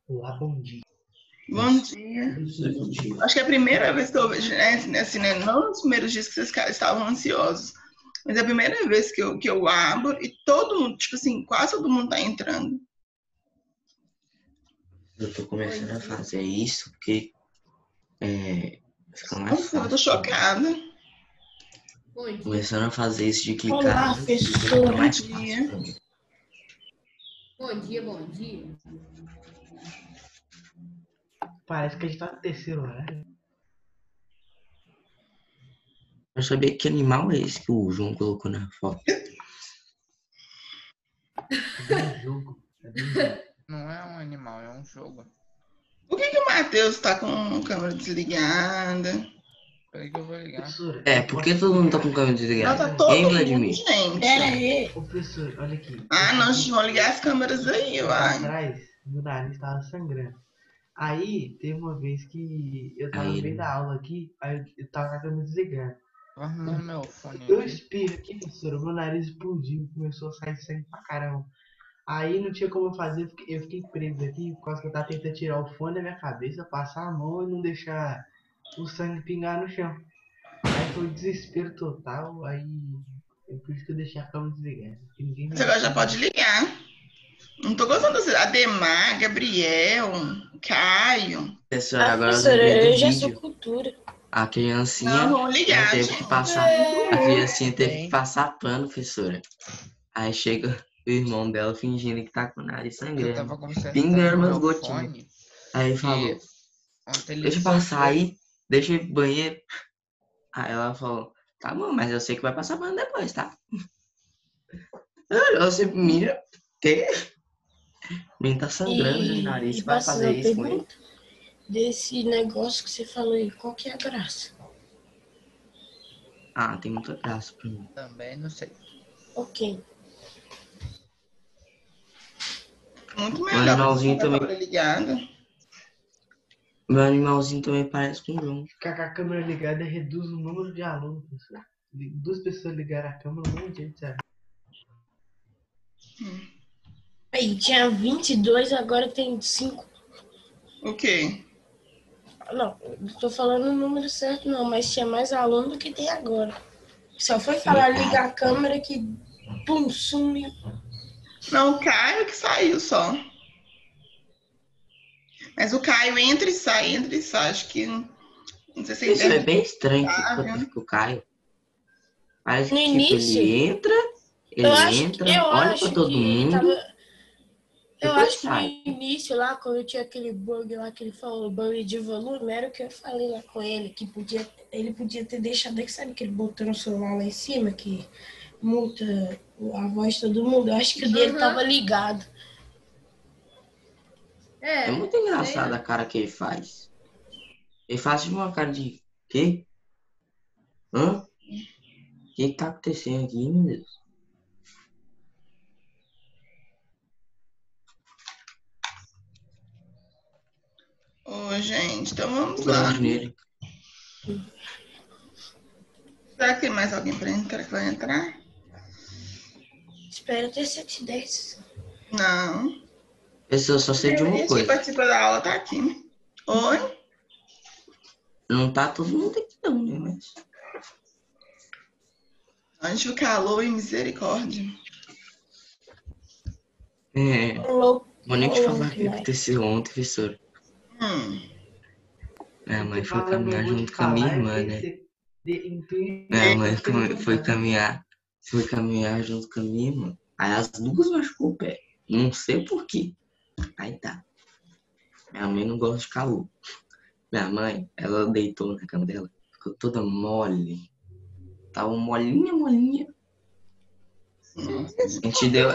Olá, bom dia. Bom dia. Acho que é a primeira vez que eu vejo, né, assim, né, não nos primeiros dias que vocês estavam ansiosos, mas é a primeira vez que eu abro e todo mundo, tipo assim, quase todo mundo tá entrando. Eu tô começando a fazer isso porque fica mais Nossa, eu tô fácil. chocada. Começando a fazer isso de clicar Olá, nisso, professor. fica mais Bom dia. fácil pra mim. Bom dia, bom dia. Parece que a gente tá no terceiro horário. Eu sabia que animal é esse que o João colocou na foto. É de um jogo. É de um jogo. Não é um animal, é um jogo. Por que o Matheus tá com a câmera desligada? Peraí que eu vou ligar. Professor, É, eu por posso que todo mundo tá com explicar? câmera Não, desligada? tá todo Hein, mundo, Vladimir? gente. Pera aí. Ô, professor, olha aqui. Ah, não, gente, vão ligar as câmeras aí, Tempo vai. atrás, meu nariz tava sangrando. Aí, teve uma vez que eu tava no Aí, meio da aula aqui, aí eu tava com a câmera desligada. Tô arrumando meu fone Eu aqui. espirro aqui, professor, o meu nariz explodiu, começou a sair sangue pra caramba. Aí não tinha como eu fazer, eu fiquei preso aqui, por causa que eu tava tentando tirar o fone da minha cabeça, passar a mão e não deixar o sangue pingar no chão. Aí foi um desespero total, aí é por isso que eu deixei a câmera desligada. Porque ninguém Você agora já pode ligar. Não tô gostando desse. Ademar, Gabriel, Caio. professora, agora eu Professora, lembrei do eu já sou vídeo. cultura. A Não, criancinha, vamos ligar, teve gente. que passar. A criancinha teve que Tem. passar pano, professora. Aí chega o irmão dela fingindo que tá com o nariz Eu sangrando. tava consertando Pingando umas meu gotinhas. fone. Aí ele Que falou, ontem ele deixa eu passar soltou. aí, deixa eu ir pro banheiro. Aí ela falou, tá bom, mas eu sei que vai passar pano depois, tá? Você mira, que? O menino tá sangrando no nariz, E você vai posso fazer fazer uma isso com ele? pergunta? Desse negócio que você falou aí, qual que é a graça? Ah, tem muita graça pra mim. Também não sei. Ok. Muito O melhor animalzinho com a também, câmera ligada. meu animalzinho também parece com o João. Ficar com a câmera ligada reduz o número de alunos, professor. Duas pessoas ligaram a câmera, um monte de gente sabe. Aí tinha 22, agora tem 5. O quê? Não, não tô falando o número certo não, mas tinha mais aluno do que tem agora. Só foi falar ligar a câmera que, pum, sumiu. Não, o Caio que saiu só. Mas o Caio entra e sai, entra e sai. Acho que. Não sei se a Isso é internet bem estranho tá, que viu? fica o Caio. Parece No que tipo, início, ele entra, eu olha pra acho todo que ele mundo, tava. Eu depois acho que no sai. início lá, quando tinha aquele bug lá que ele falou, bug de volume, era o que eu falei lá com ele, que ele podia ter deixado, que sabe que ele botou no celular lá em cima, que multa a voz de todo mundo. Eu acho que o dele tava ligado. É muito engraçado a cara que ele faz. Ele faz tipo uma cara de quê? Hã? O que tá acontecendo aqui, meu Deus? Ô, gente, então vamos O lá. grande nele. Será que tem mais alguém para entrar que vai entrar? Espero ter 710. Não. Pessoal, só sei de uma Esse que coisa. participa da aula tá aqui. Oi? Não tá todo mundo aqui não, né? Mas... Anjo, calor e misericórdia. Vou nem te falar o que aconteceu ontem, professor. Minha mãe foi caminhar junto com a minha irmã, né? Minha mãe foi caminhar junto com a minha irmã. Aí as duas machucou o pé. Não sei por quê. Aí tá. Minha mãe não gosta de calor. Minha mãe, ela deitou na cama dela, ficou toda mole. Tava molinha. A gente deu.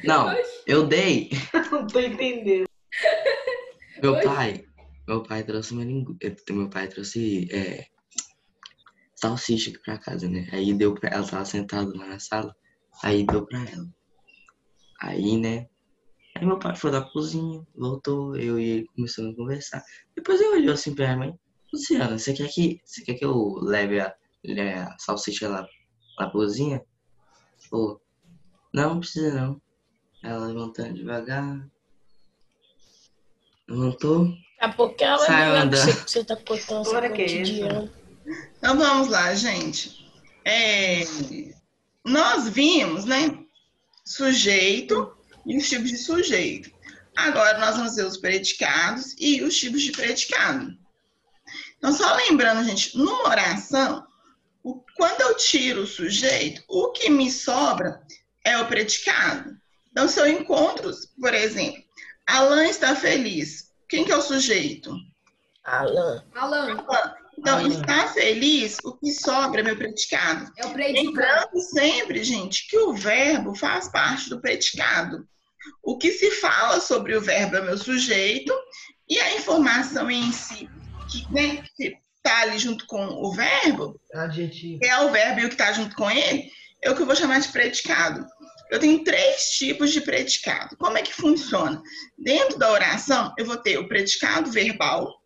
Não, eu dei. Não tô entendendo. Meu pai trouxe uma Meu pai trouxe salsicha aqui pra casa, né? Aí deu pra ela, tava sentada lá na sala. Aí deu pra ela. Aí, né? Aí meu pai foi da cozinha, voltou, eu e ele começamos a conversar. Depois ele olhou assim pra minha mãe. Luciana, você quer que eu leve a salsicha lá pra cozinha? Falou, não precisa não. Ela levantando devagar. não tô. Daqui a pouco ela vai Sai brigar com andando. você que você tá cortando seu Hora que é essa? cotidiano. Então vamos lá, gente. Nós vimos, né? Sujeito e os tipos de sujeito. Agora nós vamos ver os predicados e os tipos de predicado. Então, só lembrando, gente, numa oração, quando eu tiro o sujeito, o que me sobra é o predicado. Então, se eu encontro, por exemplo, Alan está feliz. Quem que é o sujeito? Alan. Então, Alan. está feliz, o que sobra é meu predicado. É o predicado. Lembrando sempre, gente, que o verbo faz parte do predicado. O que se fala sobre o verbo é meu sujeito e a informação em si, que está ali junto com o verbo, Adjetivo. que é o verbo e o que está junto com ele, é o que eu vou chamar de predicado. Eu tenho 3 tipos de predicado. Como é que funciona? Dentro da oração, eu vou ter o predicado verbal,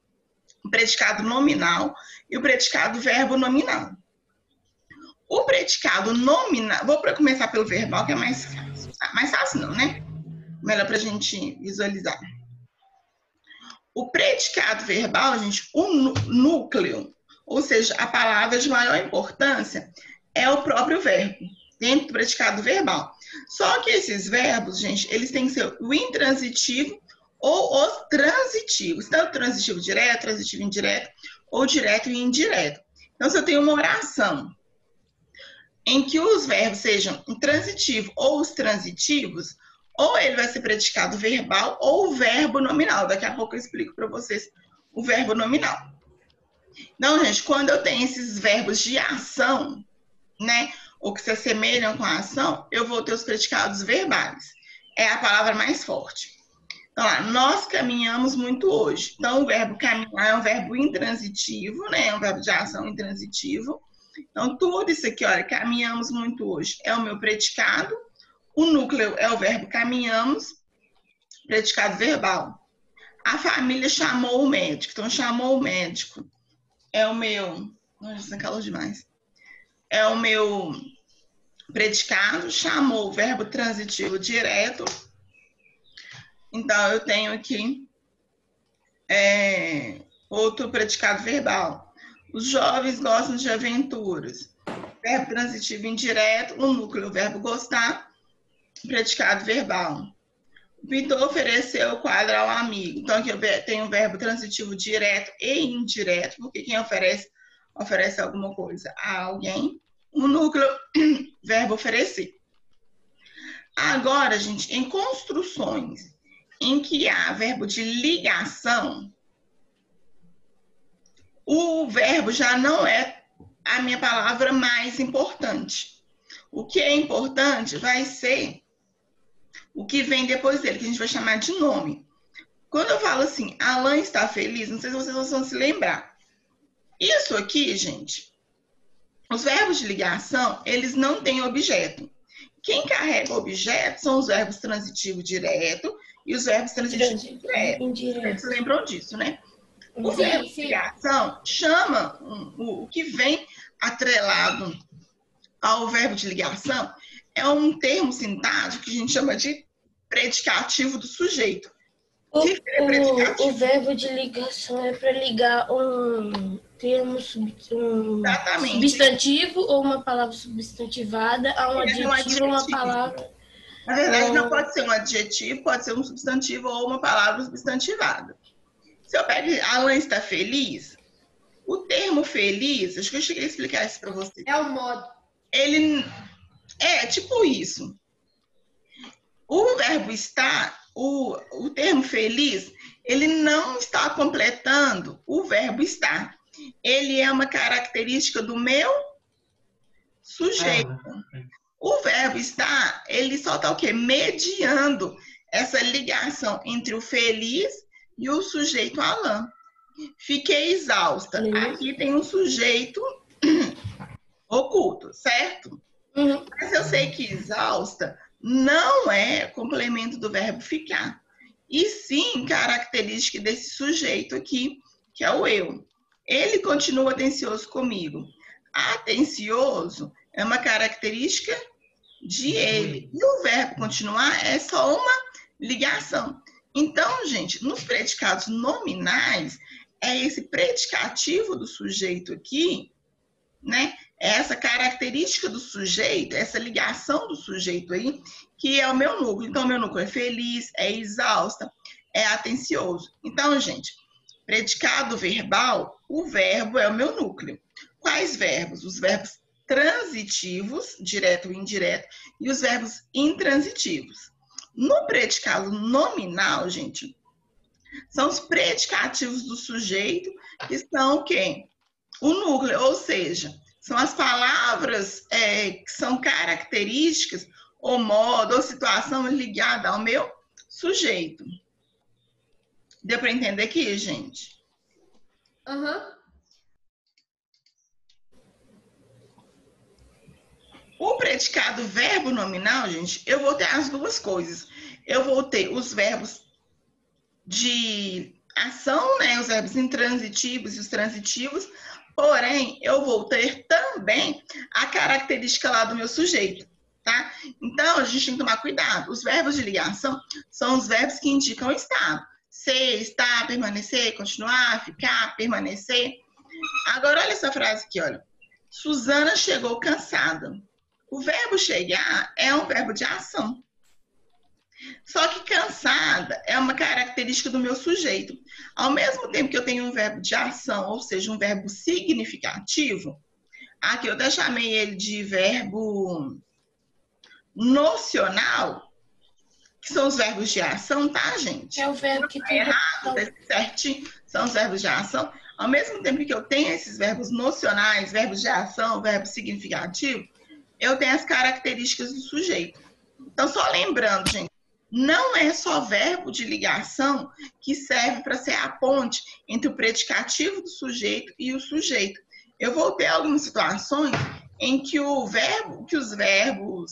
o predicado nominal e o predicado verbo nominal. O predicado nominal, vou começar pelo verbal, que é mais fácil. Mais fácil não, né? Melhor para a gente visualizar. O predicado verbal, gente, o núcleo, ou seja, a palavra de maior importância, é o próprio verbo, dentro do predicado verbal. Só que esses verbos, gente, eles têm que ser o intransitivo ou os transitivos. Tanto transitivo direto, transitivo indireto, ou direto e indireto. Então, se eu tenho uma oração em que os verbos sejam intransitivo ou os transitivos, ou ele vai ser predicado verbal ou verbo nominal. Daqui a pouco eu explico para vocês o verbo nominal. Então, gente, quando eu tenho esses verbos de ação, né, ou que se assemelham com a ação, eu vou ter os predicados verbais. É a palavra mais forte. Então, lá, nós caminhamos muito hoje. Então, o verbo caminhar é um verbo intransitivo, né, é um verbo de ação intransitivo. Então, tudo isso aqui, olha, caminhamos muito hoje, é o meu predicado. O núcleo é o verbo caminhamos, predicado verbal. A família chamou o médico. Então, chamou o médico. É o meu... Nossa, tá calor demais. É o meu predicado. Chamou o verbo transitivo direto. Então, eu tenho aqui outro predicado verbal. Os jovens gostam de aventuras. Verbo transitivo indireto. O núcleo, o verbo gostar. Predicado verbal. O pintor ofereceu o quadro ao amigo. Então, aqui eu tenho o verbo transitivo direto e indireto, porque quem oferece alguma coisa a alguém. O núcleo, verbo oferecer. Agora, gente, em construções em que há verbo de ligação, o verbo já não é a minha palavra mais importante. O que é importante vai ser o que vem depois dele, que a gente vai chamar de nome. Quando eu falo assim, Alan está feliz, não sei se vocês vão se lembrar. Isso aqui, gente, os verbos de ligação, eles não têm objeto. Quem carrega objeto são os verbos transitivo direto e os verbos transitivo indireto. Vocês lembram disso, né? O verbo de ligação chama o que vem atrelado ao verbo de ligação, é um termo sintático que a gente chama de predicativo do sujeito. O verbo de ligação é para ligar um termo substantivo ou uma palavra substantivada a um adjetivo ou uma palavra... Na verdade, não pode ser um adjetivo, pode ser um substantivo ou uma palavra substantivada. Se eu pego Alan está feliz, o termo feliz, acho que eu cheguei a explicar isso para vocês. É o modo. Ele é tipo isso. O verbo estar, o termo feliz, ele não está completando o verbo estar. Ele é uma característica do meu sujeito. O verbo estar, ele só está o quê? Mediando essa ligação entre o feliz e o sujeito Alan. Fiquei exausta. Aqui tem um sujeito oculto, certo? Mas eu sei que exausta não é complemento do verbo ficar, e sim característica desse sujeito aqui, que é o eu. Ele continua atencioso comigo. Atencioso é uma característica de ele. E o verbo continuar é só uma ligação. Então, gente, nos predicados nominais, é esse predicativo do sujeito aqui, né? É essa característica do sujeito, essa ligação do sujeito aí, que é o meu núcleo. Então, o meu núcleo é feliz, é exausta, é atencioso. Então, gente, predicado verbal, o verbo é o meu núcleo. Quais verbos? Os verbos transitivos, direto e indireto, e os verbos intransitivos. No predicado nominal, gente, são os predicativos do sujeito, que são o quê? O núcleo, ou seja, são as palavras que são características, ou modo, ou situação ligada ao meu sujeito. Deu para entender aqui, gente? Aham. O predicado verbo nominal, gente, eu vou ter as duas coisas. Eu vou ter os verbos de ação, né, os verbos intransitivos e os transitivos, porém, eu vou ter também a característica lá do meu sujeito, tá? Então, a gente tem que tomar cuidado. Os verbos de ligação são os verbos que indicam estado. Ser, estar, permanecer, continuar, ficar, permanecer. Agora, olha essa frase aqui, olha. Suzana chegou cansada. O verbo chegar é um verbo de ação. Só que cansada é uma característica do meu sujeito. Ao mesmo tempo que eu tenho um verbo de ação, ou seja, um verbo significativo, aqui eu até chamei ele de verbo nocional, que são os verbos de ação, tá, gente? É o verbo que tem errado, tá certinho, são os verbos de ação. Ao mesmo tempo que eu tenho esses verbos nocionais, verbos de ação, verbo significativo, eu tenho as características do sujeito. Então, só lembrando, gente, não é só verbo de ligação que serve para ser a ponte entre o predicativo do sujeito e o sujeito. Eu vou ter algumas situações em que os verbos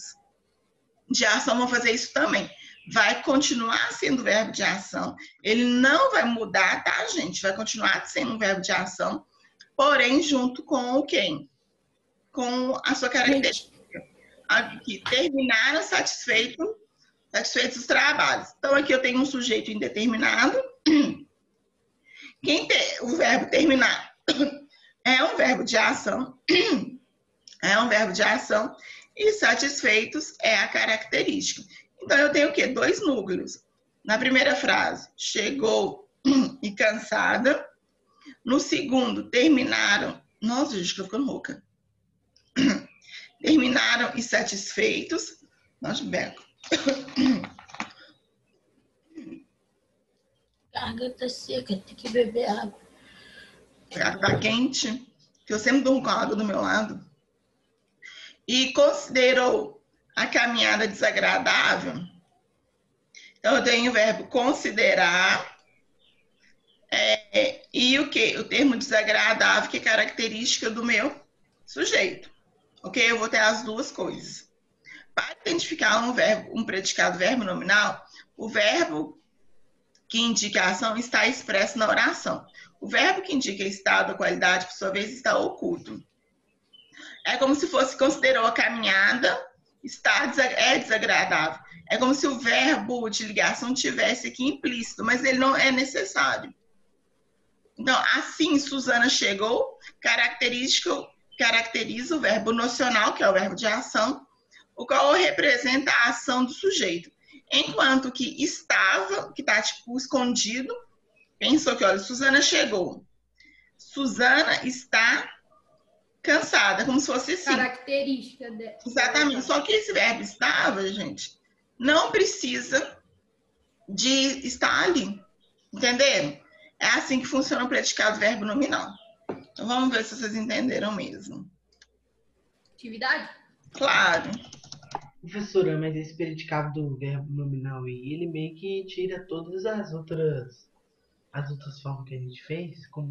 de ação vão fazer isso também. Vai continuar sendo verbo de ação. Ele não vai mudar, tá, gente? Vai continuar sendo um verbo de ação, porém, junto com o quem? Com a sua característica. Aqui, terminaram satisfeitos os trabalhos. Então, aqui eu tenho um sujeito indeterminado. O verbo terminar é um verbo de ação. É um verbo de ação. E satisfeitos é a característica. Então, eu tenho o quê? 2 núcleos. Na primeira frase, chegou e cansada. No segundo, terminaram. Nossa, gente, tô ficando rouca. Terminaram e satisfeitos. Nossa, Beco. Garganta seca, tem que beber água. Tá quente, que eu sempre durmo com a água do meu lado. E considerou a caminhada desagradável. Então, eu tenho o verbo considerar e o quê? O termo desagradável, que é característica do meu sujeito. Ok? Eu vou ter as duas coisas. Para identificar um predicado verbo nominal, o verbo que indica a ação está expresso na oração. O verbo que indica estado ou qualidade, por sua vez, está oculto. É como se fosse considerou a caminhada, é desagradável. É como se o verbo de ligação tivesse aqui implícito, mas ele não é necessário. Então, assim, Suzana chegou, caracteriza o verbo nocional, que é o verbo de ação, o qual representa a ação do sujeito. Enquanto que estava, que está tipo escondido, pensou que, olha, Suzana chegou. Suzana está cansada, como se fosse assim. Característica dela. Exatamente. Só que esse verbo estava, gente, não precisa de estar ali. Entenderam? É assim que funciona o predicado verbo nominal. Então, vamos ver se vocês entenderam mesmo. Atividade? Claro. Professora, mas esse predicado do verbo nominal aí, ele meio que tira todas as outras formas que a gente fez, como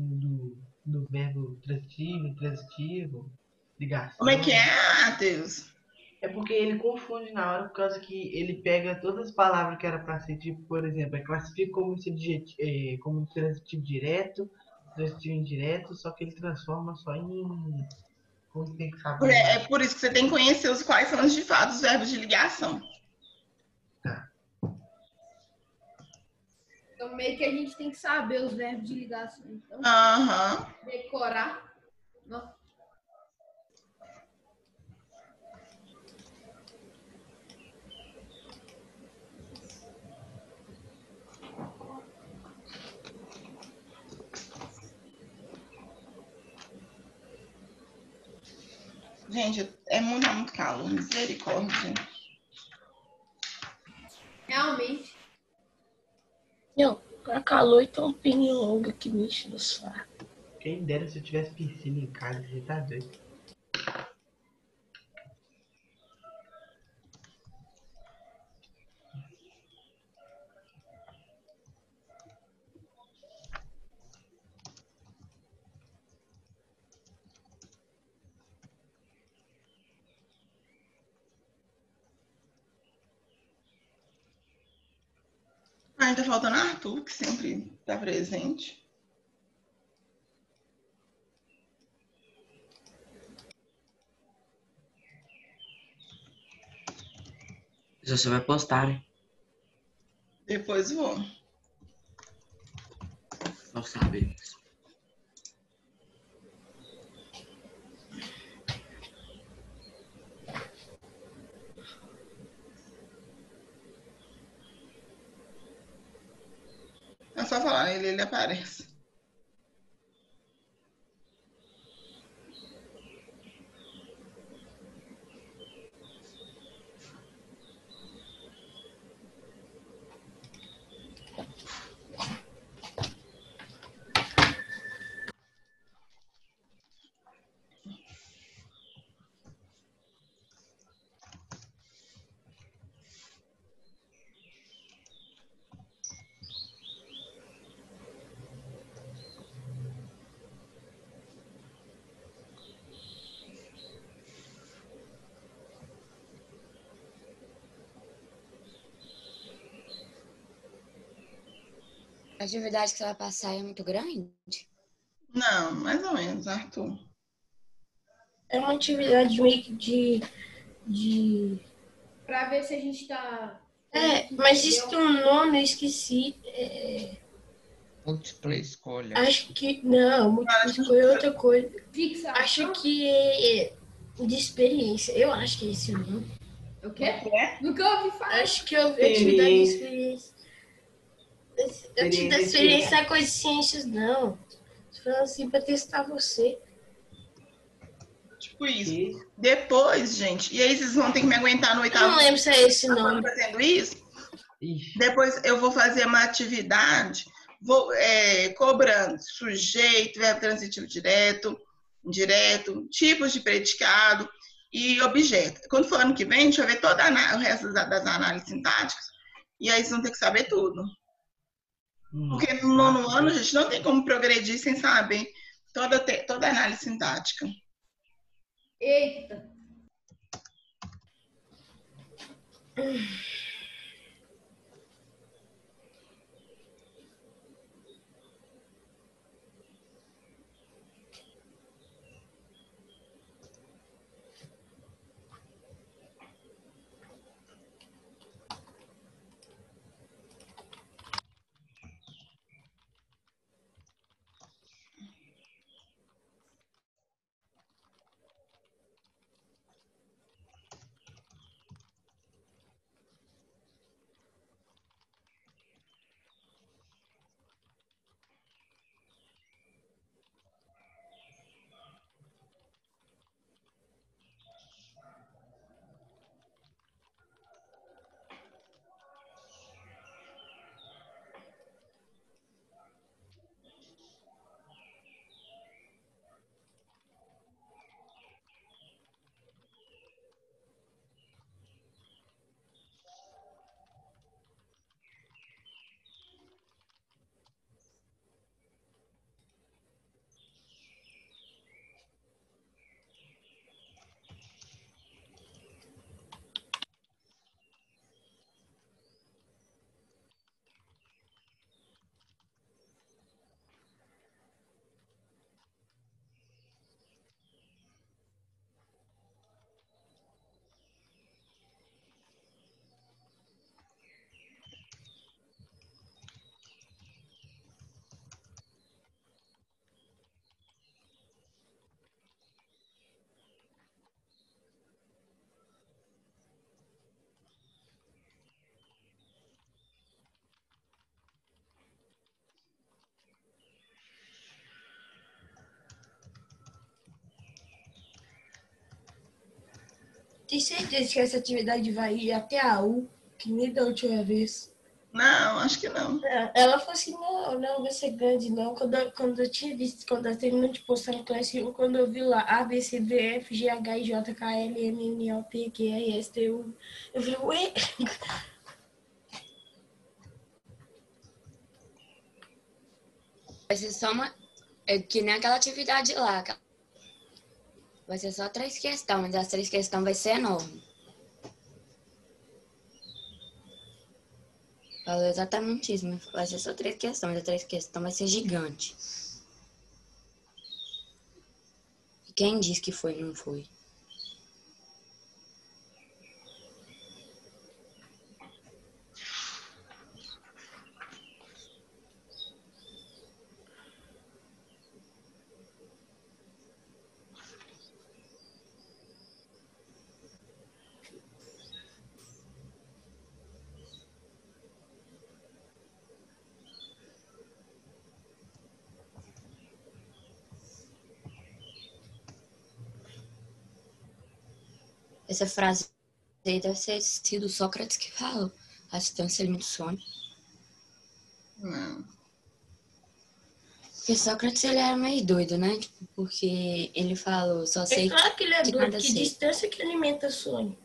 do verbo transitivo, intransitivo, ligação. Como é que é, Matheus? É porque ele confunde na hora, por causa que ele pega todas as palavras que era para ser tipo, por exemplo, classifica como como transitivo direto, transitivo indireto, só que ele transforma só em... Tem que saber. É por isso que você tem que conhecer quais são de fato os verbos de ligação. Tá. Então, meio que a gente tem que saber os verbos de ligação. Então, Aham. decorar. Nossa. Gente, é muito calor, misericórdia. Realmente. Não, tá calor e tem um pininho longo que me enche no saco. Quem dera se eu tivesse piscina em casa, você tá doido. Ai, tá faltando Arthur, que sempre tá presente. Você vai postar, né? Depois vou. Só saber. É só falar, ele aparece. A atividade que você vai passar é muito grande? Não, mais ou menos, Arthur. É uma atividade meio que de... Pra ver se a gente tá. Mas isso tem um nome, eu esqueci. Múltipla escolha. Acho que. Não, múltipla escolha é outra coisa. Fixação. Acho que é de experiência. Eu acho que é esse o nome. O quê? Nunca ouvi falar. Acho que eu vi atividade de experiência. Atividade de experiência não é coisa de ciências, não. Tô falando assim pra testar você. Tipo isso. Depois, gente, e aí vocês vão ter que me aguentar no Eu oitavo. não lembro se é esse nome. Fazendo isso. Ixi, Depois eu vou fazer uma atividade cobrando sujeito, verbo transitivo direto, indireto, tipos de predicado e objeto. Quando for ano que vem, a gente vai ver toda o resto das análises sintáticas. E aí vocês vão ter que saber tudo. Porque no nono ano, a gente não tem como progredir sem saber toda a análise sintática. Eita. Tem certeza que essa atividade vai ir até a U, que nem da última vez? Não, acho que não. Ela falou assim, não vai ser grande, não. Quando eu tinha visto, quando ela terminou de postar no Classroom, quando eu vi lá A, B, C, D, F, G, H, I, J, K, L, M, N, O, P, Q, R, S, T, U, eu falei, ué? Vai ser só uma... É que nem aquela atividade lá. Vai ser só 3 questões, mas as 3 questões vai ser enorme. Falou exatamente isso, mas vai ser só 3 questões, mas a 3 questões vai ser gigante. E quem disse que foi, não foi? Essa frase aí deve ter sido Sócrates que falou. A distância limita o sonho. Não. Porque Sócrates, ele era meio doido, né? Tipo, porque ele falou, só É sei claro que ele é que doido, nada que sei. distância que alimenta sonho.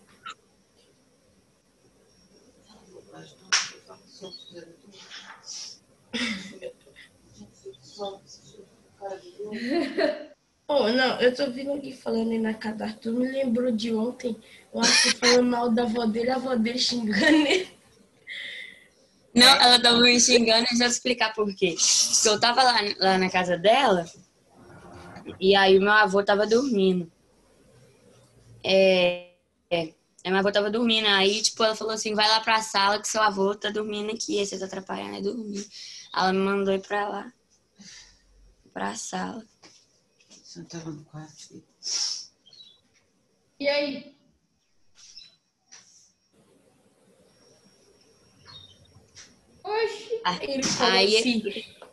Oh, não, eu tô vindo aqui falando aí na cadastro, tu me lembrou de ontem, o Arthur falando mal da avó dele, a avó dele xingando ele. Não, ela tava me xingando, e já vou explicar por quê. Porque eu tava lá na casa dela, e aí o meu avô tava dormindo. Aí meu avô tava dormindo, aí tipo, ela falou assim, vai lá pra sala que seu avô tá dormindo aqui, aí você tá atrapalhando ele dormir. Ela me mandou ir pra lá, pra sala. Você não tava no quarto? E aí? Oxi. Ele falou Aí, assim,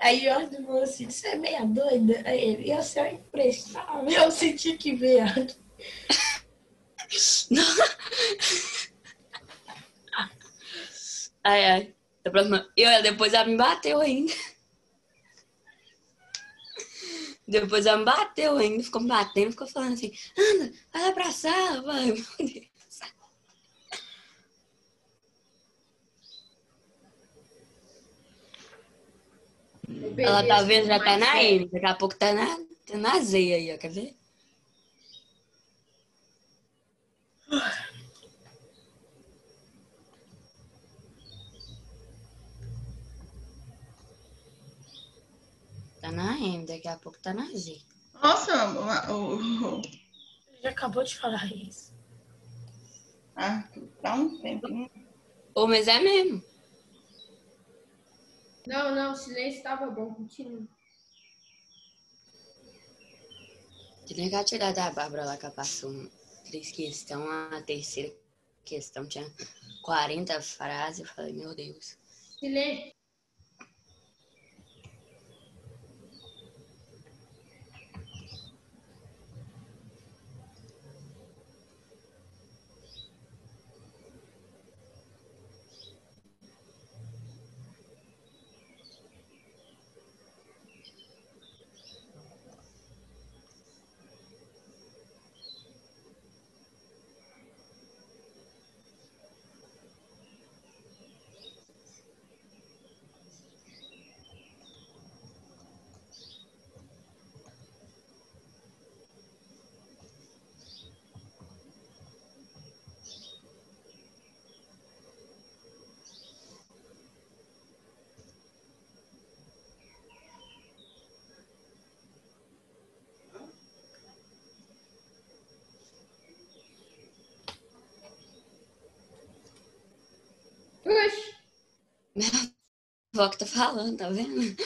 aí o Arthur falou assim, você é meia doida? Aí ele, eu sou imprestável, eu senti que veio. ai, da próxima, depois ela me bateu ainda. Depois ela me bateu ainda, ficou me batendo, ficou falando assim, anda, vai lá pra sala, vai, meu Deus. Ela tá vendo, já tá na M, daqui a pouco tá na Z aí, ó, quer ver? Tá na M, daqui a pouco tá na Z. Nossa, Já acabou de falar isso. dá um tempinho. Ô, mas é mesmo. Não, o silêncio estava bom, continua. Tinha que tirar da Bárbara lá que ela passou 3 questões, a terceira questão tinha 40 frases, eu falei, meu Deus. Silêncio. Oxi. Minha avó que tá falando, tá vendo?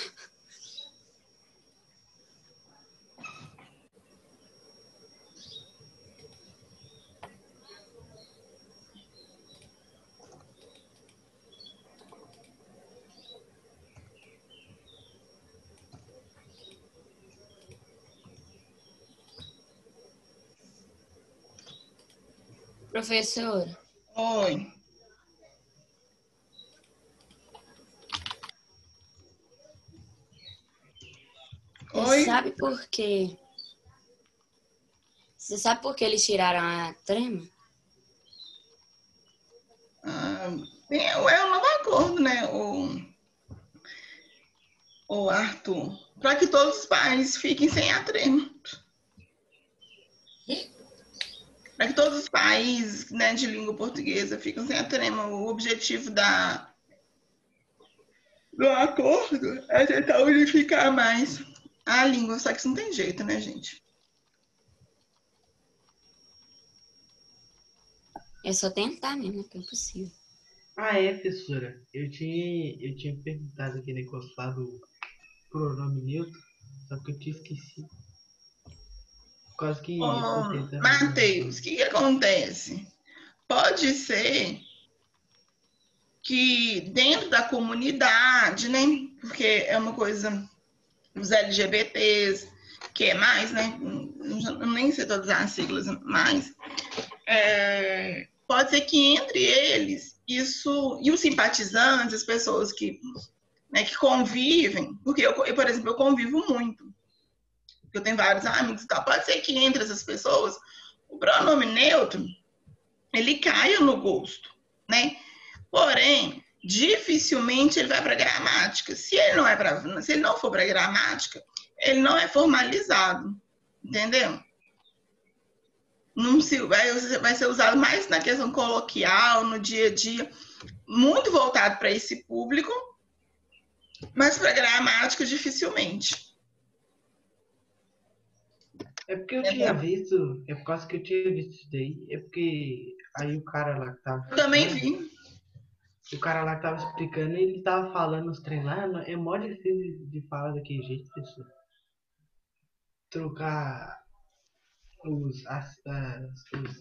Professora, Oi. você Oi. sabe por quê? Você sabe por que eles tiraram a trema? É um novo acordo, né, o Arthur? Para que todos os pais fiquem sem a trema. Para que todos os pais, né, de língua portuguesa fiquem sem a trema. O objetivo do acordo é tentar unificar mais a língua. Só que isso não tem jeito, né, gente? É só tentar mesmo, que é impossível. Ah, é, professora. Eu tinha perguntado aquele negócio lá do pronome neutro, só que eu tinha esquecido. Por causa que eu tô tentando. Matheus, o que acontece? Pode ser que dentro da comunidade, né? Porque é uma coisa os LGBTs, que é mais, né? Eu nem sei todas as siglas, mas pode ser que entre eles isso e os simpatizantes, as pessoas que, né, que convivem, porque eu, por exemplo, eu convivo muito. Eu tenho vários amigos e tal. Pode ser que entre essas pessoas o pronome neutro ele caia no gosto, né? Porém, dificilmente ele vai para gramática. Se ele não for para gramática, ele não é formalizado, entendeu? Não vai ser usado mais na questão coloquial, no dia a dia, muito voltado para esse público, mas para gramática dificilmente. É porque eu tinha visto, é por causa que eu tinha visto isso daí, é porque aí o cara lá que tava. Eu também vi. O cara lá que tava explicando, ele tava falando os trem lá, é mó difícil de falar daquele jeito, pessoal. Trocar os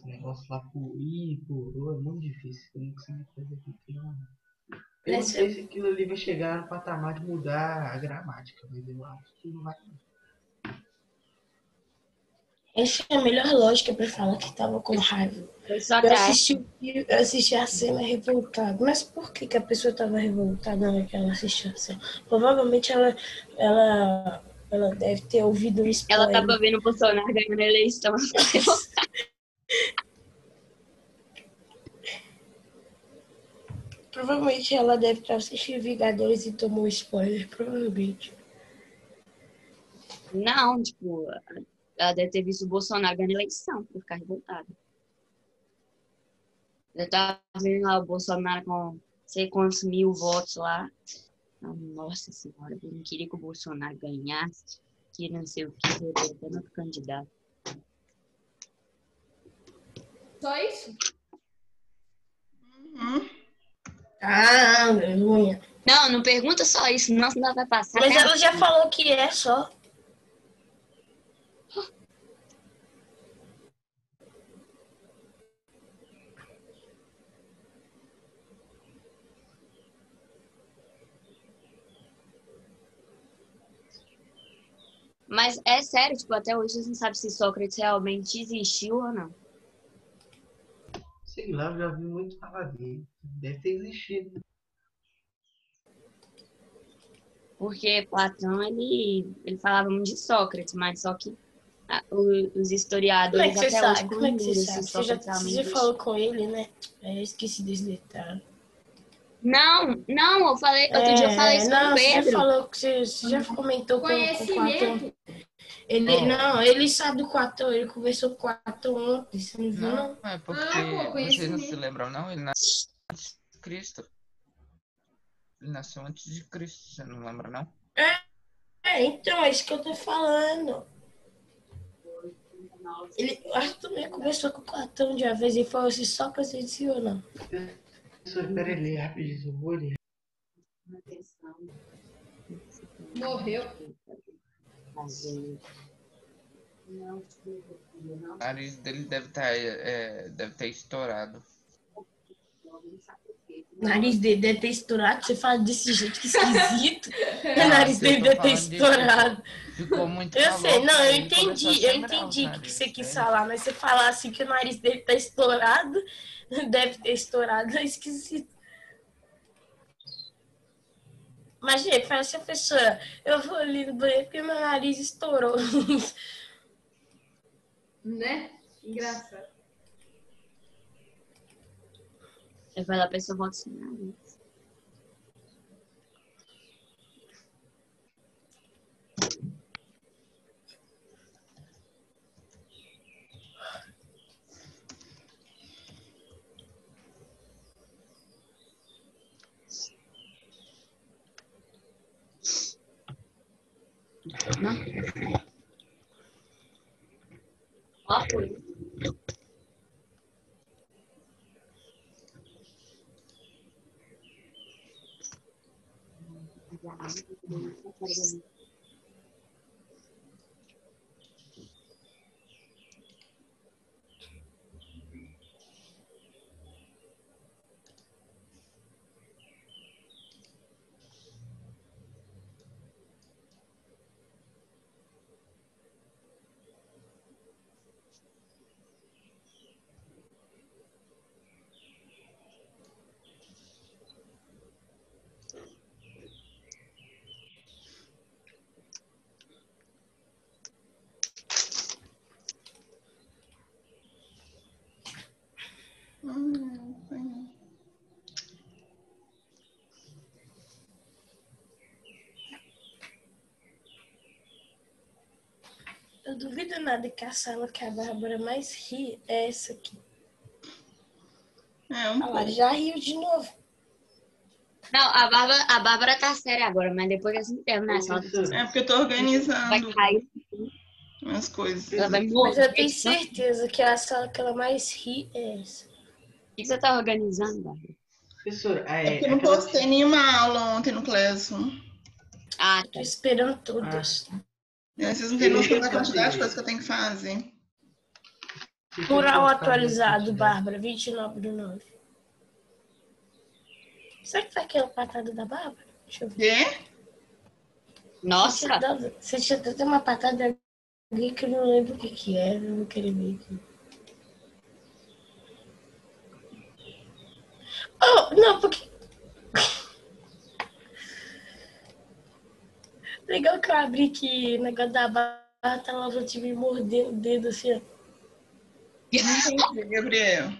negócios lá por I, por O, é muito difícil. Eu não consigo fazer aquilo, não. Eu não sei se aquilo ali vai chegar no patamar de mudar a gramática, mas eu acho que não vai. Essa é a melhor lógica pra falar que tava com raiva. Eu assisti a cena revoltada. Mas por que a pessoa tava revoltada na hora que ela assistiu a cena? Provavelmente ela deve ter ouvido um spoiler. Ela tava vendo o Bolsonaro ganhando a eleição. Provavelmente ela deve estar assistindo Vingadores e tomou spoiler. Provavelmente. Não, tipo, ela deve ter visto o Bolsonaro ganhando a eleição por ficar revoltada. Ela tava vendo lá o Bolsonaro com não sei quantos mil votos lá. Nossa senhora, eu não queria que o Bolsonaro ganhasse, que não sei o que, eu ia ter outro candidato. Só isso? Ah, vergonha. Não pergunta só isso, senão ela vai passar. Mas ela já falou que é só. Mas é sério, tipo, até hoje você não sabe se Sócrates realmente existiu ou não. Sei lá, eu já vi muito falar dele. Deve ter existido. Porque Platão, ele falava muito de Sócrates, mas só que os historiadores Como é que você até hoje sabe? Como é que você sabe? Sócrates Você já falou com ele, né? Eu esqueci desse detalhe. Não, outro dia eu falei isso com o Pedro. Você já comentou com o Conhecimento. Platão. Ele sabe do Platão, ele conversou com o Platão ontem, você não viu, não? Não, é porque vocês não se lembram, não? Ele nasceu antes de Cristo. Ele nasceu antes de Cristo, você não lembra, não? Então, é isso que eu tô falando. O Arthur também conversou com o Platão de uma vez e falou assim, só pra você dizer ou não. Pera aí, rapidinho, eu vou olhar. Morreu. O nariz dele deve ter estourado. O nariz dele deve ter estourado, você fala desse jeito que esquisito. O nariz dele deve ter estourado. Ficou muito Eu calor, sei, não, eu aí começou a entendi sangrar o os que narizes você quis dele. falar, mas você falar assim que o nariz dele tá estourado, deve ter estourado, é esquisito. Imagina, fala assim, professora, eu vou ali no banheiro porque meu nariz estourou. Né? Engraçado. Eu falo, a pessoa volta sem nariz. Não. Ó, foi. Eu duvido nada que a sala que a Bárbara mais ri é essa aqui. É, Olha lá, já riu de novo. Não, a Bárbara tá séria agora, mas depois que assim terminar essa aula, É porque eu tô vai organizando cair. umas coisas. Ela vai Mas morrer. eu tenho certeza que a sala que ela mais ri é essa. O que você tá organizando, Bárbara? Professora, É porque eu não postei nenhuma aula ontem no Classroom. Ah, Tô esperando todas. Vocês não têm noção da quantidade de coisas que eu tenho que fazer. Mural atualizado, Bárbara, 29/9. Será que foi aquela patada da Bárbara? Deixa eu ver. Quê? nossa. Você tinha dado uma patada ali que eu não lembro o que era, eu não queria ver aqui. Oh, não, porque... Legal que eu abri aqui o negócio da barra, tá lá o time mordendo o dedo assim, ó. Não entendi, Gabriel.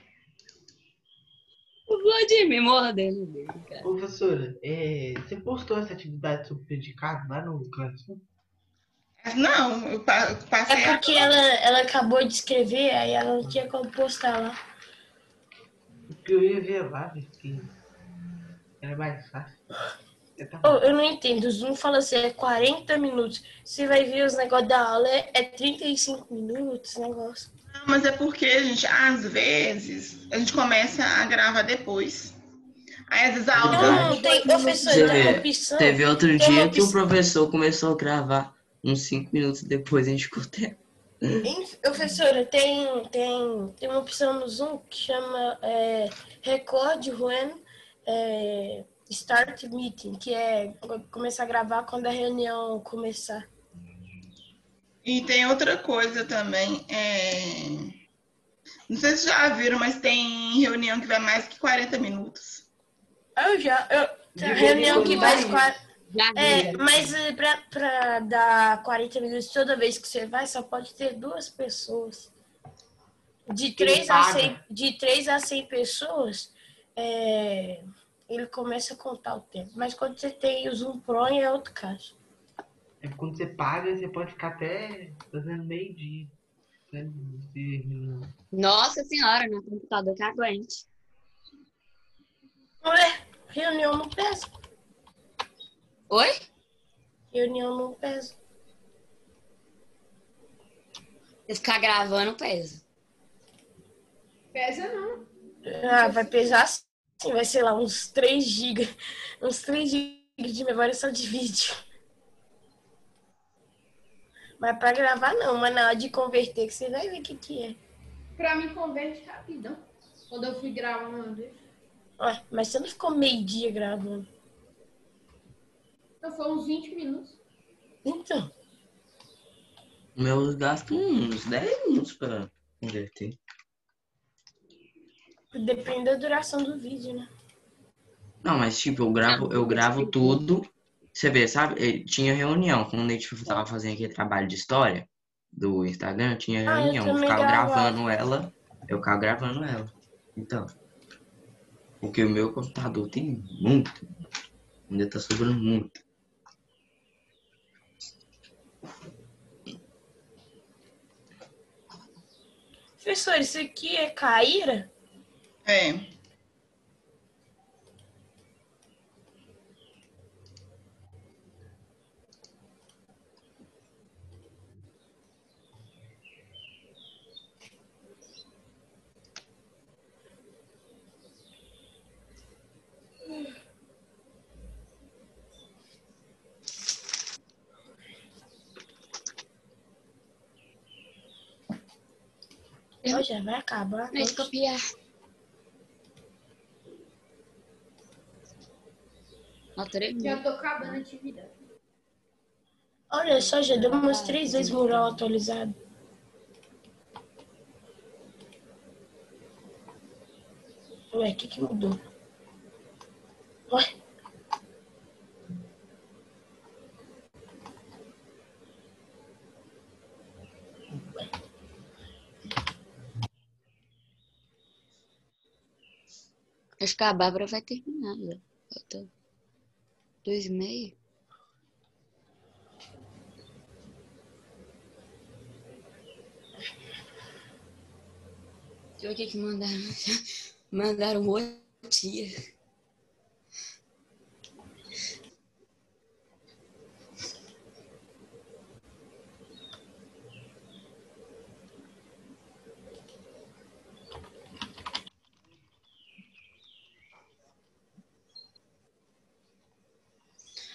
O Vladimir mordendo dele, cara. Professora, você postou essa atividade sobre predicado lá no Classroom? Não, eu passei É porque ela acabou de escrever, aí ela não tinha como postar lá. Porque eu ia ver lá, porque era mais fácil. Eu não entendo, o Zoom fala assim, é 40 minutos. Você vai ver os negócios da aula, é 35 minutos, negócio. Não, mas é porque, gente, às vezes, a gente começa a gravar depois. Aí, às vezes, a aula Não, tem, professor, Você tem uma vê, opção. teve outro tem dia uma que o opção. professor começou a gravar uns 5 minutos depois a gente ficou até. Professora, tem uma opção no Zoom que chama Record When Start Meeting, que é começar a gravar quando a reunião começar. E tem outra coisa também. Não sei se já viram, mas tem reunião que vai mais que 40 minutos. A reunião que vai... Já vi. mas pra dar 40 minutos toda vez que você vai, só pode ter 2 pessoas. De 3 a 100 pessoas, ele começa a contar o tempo. Mas quando você tem o Zoom Pro, é outro caso. Quando você paga, você pode ficar até fazendo meio-dia. Nossa senhora, meu computador que aguente. Ué, reunião não pesa. Oi? Reunião não pesa. Se ficar gravando, pesa. Pesa não. Vai pesar sim, vai ser lá uns 3 GB. Uns 3 GB de memória só de vídeo. Mas pra gravar não, mas na hora de converter que você vai ver o que é. Pra mim, converte rapidão. Quando eu fui gravar uma vez. Ué, mas você não ficou meio-dia gravando. Então foi uns 20 minutos. Então. Meus gastam uns 10 minutos pra converter. Depende da duração do vídeo, né? Não, mas tipo, eu gravo tudo. Você vê, sabe? Tinha reunião. Quando a gente tava fazendo aquele trabalho de história do Instagram, tinha Ah, eu reunião. Eu também ficava gravava. gravando ela. Eu ficava gravando ela. Então. Porque o meu computador tem muito. Ainda tá sobrando muito. Professor, isso aqui é Caíra? É. Ó, já vai acabar. Deixa eu copiar. Alterei Já muito. tô acabando a atividade. Olha só, já deu umas 3 vezes mural atualizado. Ué, o que mudou? Ué? Acho que a Bárbara vai terminar já. Falta 2,5. Deixa eu ver o que mandaram. Mandaram um tia.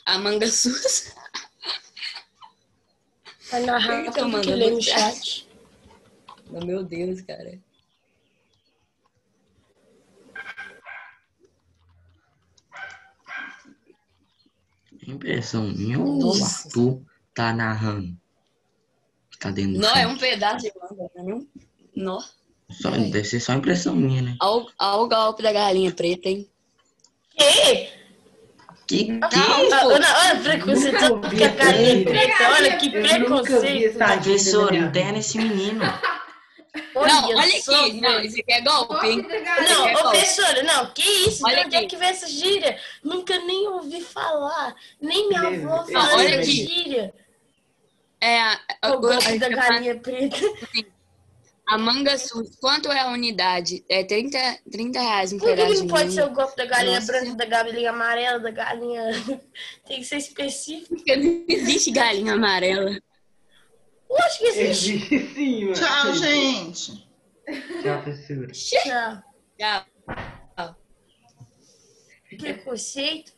A manga sus. Vai narrar Então, tudo manda que lê no você. chat. Meu Deus, cara. Impressão minha ou o Nossa. Arthur tá narrando? Tá dentro do Não, é chat. um pedaço de manga, não é não? Nó. Deve ser só impressão minha, né? Olha o golpe da galinha preta, hein? Que? Que Olha o preconceito Nunca com a galinha preta. Olha que Eu nunca vi preconceito. essa Professor, gíria na minha interna esse menino. Não, olha só, aqui. Não, velho. isso aqui é golpe, hein? Golpe da galinha. Não, É ô golpe. professora, não, que isso? Olha De onde é aqui. que vem essa gíria? Nunca nem ouvi falar. Nem minha Ele- avó ele- fala olha essa aqui. gíria. É O golpe da galinha preta. a manga sus. Quanto é a unidade? É 30 reais um Por que pedaço não de pode ser manga. o golpe da galinha Nossa branca, Senhora. da galinha amarela, da galinha... Tem que ser específico. Porque não existe galinha amarela. Lógico que existe. Existe sim, mano. Tchau, gente. Tchau, professora. Tchau. Tchau. Preconceito.